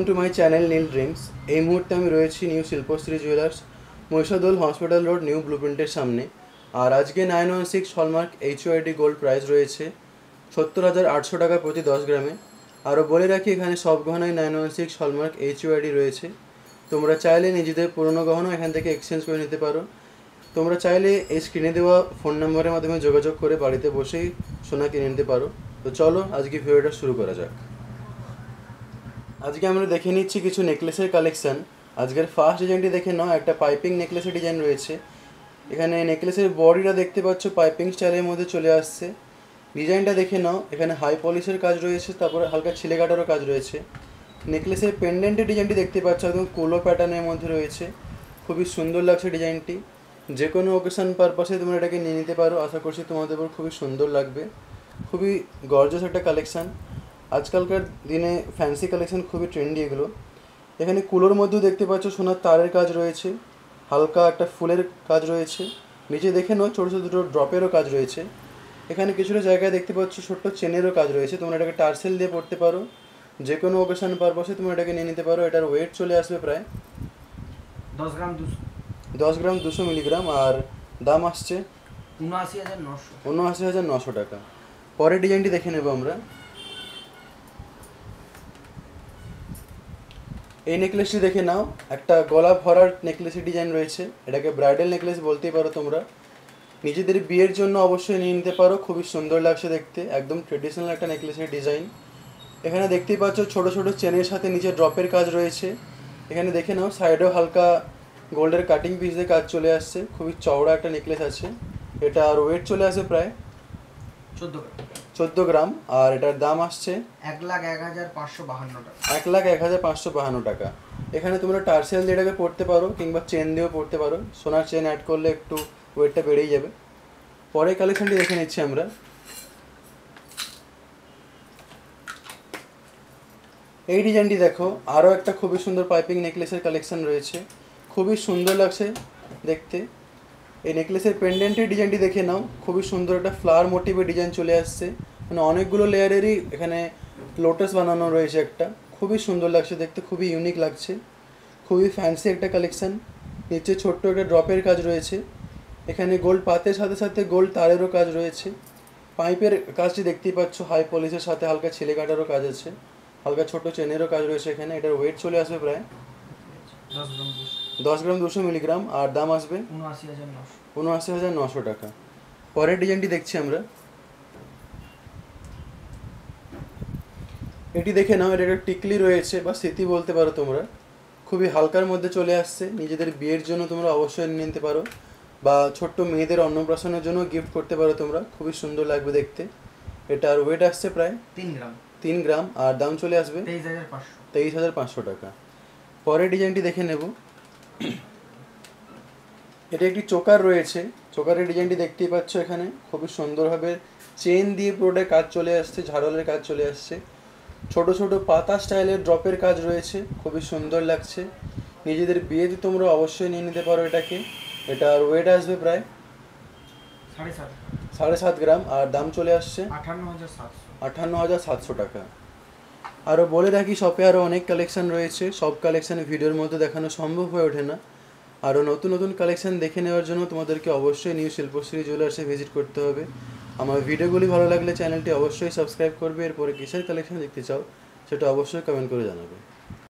Welcome to my channel Neel dreams. এই মুহূর্তে আমি রয়েছি new Shilpashree jewellers, Mahishadal hospital road, new ব্লুপ্রিন্টের সামনে। আর আজকে 916 হলমার্ক HUID গোল্ড প্রাইস রয়েছে ৭০,৮০০ টাকা প্রতি 10 গ্রামে। আরও বলে রাখি, এখানে সব গহনায় 916 হলমার্ক HUID রয়েছে। তোমরা চাইলে নিজেদের পুরনো গহনা এখান থেকে এক্সচেঞ্জ করে নিতে পারো। তোমরা চাইলে এই স্ক্রিনে দেওয়া ফোন নাম্বারের মাধ্যমে যোগাযোগ করে বাড়িতে বসেই সোনা কিনে নিতে পারো। তো চলো আজকে ভিডিওটা শুরু করা যাক। আজকে আমরা দেখে নিচ্ছি কিছু নেকলেসের কালেকশান। আজকের ফার্স্ট ডিজাইনটি দেখে নাও, একটা পাইপিং নেকলেসের ডিজাইন রয়েছে। এখানে নেকলেসের বডিটা দেখতে পাচ্ছ পাইপিং স্টাইলের মধ্যে চলে আসছে। ডিজাইনটা দেখে নাও, এখানে হাই পলিশের কাজ রয়েছে, তারপরে হালকা ছিলে কাটারও কাজ রয়েছে। নেকলেসের পেন্ডেন্টের ডিজাইনটি দেখতে পাচ্ছ একদম কোলো প্যাটার্নের মধ্যে রয়েছে, খুবই সুন্দর লাগছে ডিজাইনটি। যে কোনো ওকেশন পারপাসে তোমরা এটাকে নিয়ে নিতে পারো, আশা করছি তোমাদের উপর খুবই সুন্দর লাগবে। খুবই গর্জাস একটা কালেকশান। আজকালকার দিনে ফ্যান্সি কালেকশান খুবই ট্রেন্ডি এগুলো। এখানে কুলোর মধ্যেও দেখতে পাচ্ছ সোনার তারের কাজ রয়েছে, হালকা একটা ফুলের কাজ রয়েছে। নিচে দেখে নাও ছোটো ছোটো দুটো ড্রপেরও কাজ রয়েছে। এখানে কিছুটা জায়গায় দেখতে পাচ্ছ ছোট্ট চেনেরও কাজ রয়েছে, তোমরা এটাকে টার্সেল দিয়ে পড়তে পারো। যে কোনো ওকেশন পারপাসে তোমরা এটাকে নিয়ে নিতে পারো। এটার ওয়েট চলে আসবে প্রায় 10 গ্রাম 200 মিলিগ্রাম, আর দাম আসছে ৭৯,৯০০ টাকা। পরের ডিজাইনটি দেখে নেব আমরা। এই নেকলেসটি দেখে নাও, একটা গলা ভরার নেকলেসের ডিজাইন রয়েছে। এটাকে ব্রাইডাল নেকলেস বলতেই পারো তোমরা। নিজেদের বিয়ের জন্য অবশ্যই নিয়ে নিতে পারো, খুবই সুন্দর লাগছে দেখতে, একদম ট্রেডিশনাল একটা নেকলেসের ডিজাইন। এখানে দেখতেই পাচ্ছ ছোটো ছোটো চেনের সাথে নিচে ড্রপের কাজ রয়েছে। এখানে দেখে নাও সাইডেও হালকা গোল্ডের কাটিং পিস দিয়ে কাজ চলে আসছে, খুবই চওড়া একটা নেকলেস আছে। এটা আর ওয়েট চলে আসে প্রায় 14 গ্রাম, আর এটার দাম আসছে 1,01,552 টাকা। এখানে তোমরা টার্সেল দিয়ে এটাকে পড়তে পারো, কিংবা চেন দিয়েও পড়তে পারো। সোনার চেন অ্যাড করলে একটু ওয়েটটা বেড়েই যাবে। পরের কালেকশনটি দেখে নিচ্ছি আমরা। এই ডিজাইনটি দেখো, আরও একটা খুবই সুন্দর পাইপিং নেকলেসের কালেকশন রয়েছে, খুবই সুন্দর লাগছে দেখতে। এই নেকলেসের পেন্ডেন্টের ডিজাইনটি দেখে নাও, খুবই সুন্দর একটা ফ্লাওয়ার মোটিভের ডিজাইন চলে আসছে। মানে অনেকগুলো লেয়ারেরই এখানে লোটাস বানানো রয়েছে একটা, খুবই সুন্দর লাগছে দেখতে, খুবই ইউনিক লাগছে, খুবই ফ্যান্সি একটা কালেকশান। নিচে ছোট্ট একটা ড্রপের কাজ রয়েছে। এখানে গোল্ড পাতের সাথে সাথে গোল্ড তারেরও কাজ রয়েছে। পাইপের কাজটি দেখতেই পাচ্ছ, হাই পলিশের সাথে হালকা ছিলে কাটারও কাজ আছে, হালকা ছোট চেনেরও কাজ রয়েছে এখানে। এটার ওয়েট চলে আসবে প্রায় 10 গ্রাম 200 মিলিগ্রাম, আর দাম আসবে ৭৯,৯০০ টাকা। পরের ডিজাইনটি দেখছি আমরা। এটি দেখে নাও, এটা একটা টিকলি রয়েছে বা স্মৃতি বলতে পারো তোমরা, খুবই হালকার মধ্যে চলে আসছে। নিজেদের বিয়ের জন্য তোমরা অবশ্যই নিয়ে নিতে পারো, বা ছোট্ট মেয়েদের অন্নপ্রাশনের জন্য গিফট করতে পারো তোমরা, খুবই সুন্দর লাগবে দেখতে। এটার ওয়েট আসছে প্রায় 3 গ্রাম, আর দাম চলে আসবে 23,500 টাকা। পরের ডিজাইনটি দেখে নেব। এটা একটি চোকার রয়েছে, চোকারের ডিজাইনটি দেখতেই পাচ্ছ। এখানে খুবই সুন্দরভাবে চেন দিয়ে পুরোটা কাজ চলে আসছে, ঝাড়লের কাজ চলে আসছে। ছোট ছোট পাতা স্টাইলের ড্রপের কাজ রয়েছে, খুবই সুন্দর লাগছে। নিজেদের বিয়েতে তোমরা অবশ্যই নিয়ে নিতে পারো এটাকে। এটার ওয়েট আসবে প্রায় 7.5 গ্রাম, আর দাম চলে আসছে 58,700 টাকা। আরও বলে রাখি, শপে আরও অনেক কালেকশান রয়েছে, সব কালেকশান ভিডিওর মধ্যে দেখানো সম্ভব হয়ে ওঠে না। আরও নতুন নতুন কালেকশান দেখে নেওয়ার জন্য তোমাদেরকে অবশ্যই নিউ শিল্পশ্রী জুয়েলার্সে ভিজিট করতে হবে। আমার ভিডিওগুলি ভালো লাগলে চ্যানেলটি অবশ্যই সাবস্ক্রাইব করবে। এরপরে কিসের কালেকশান দেখতে চাও সেটা অবশ্যই কমেন্ট করে জানাবে।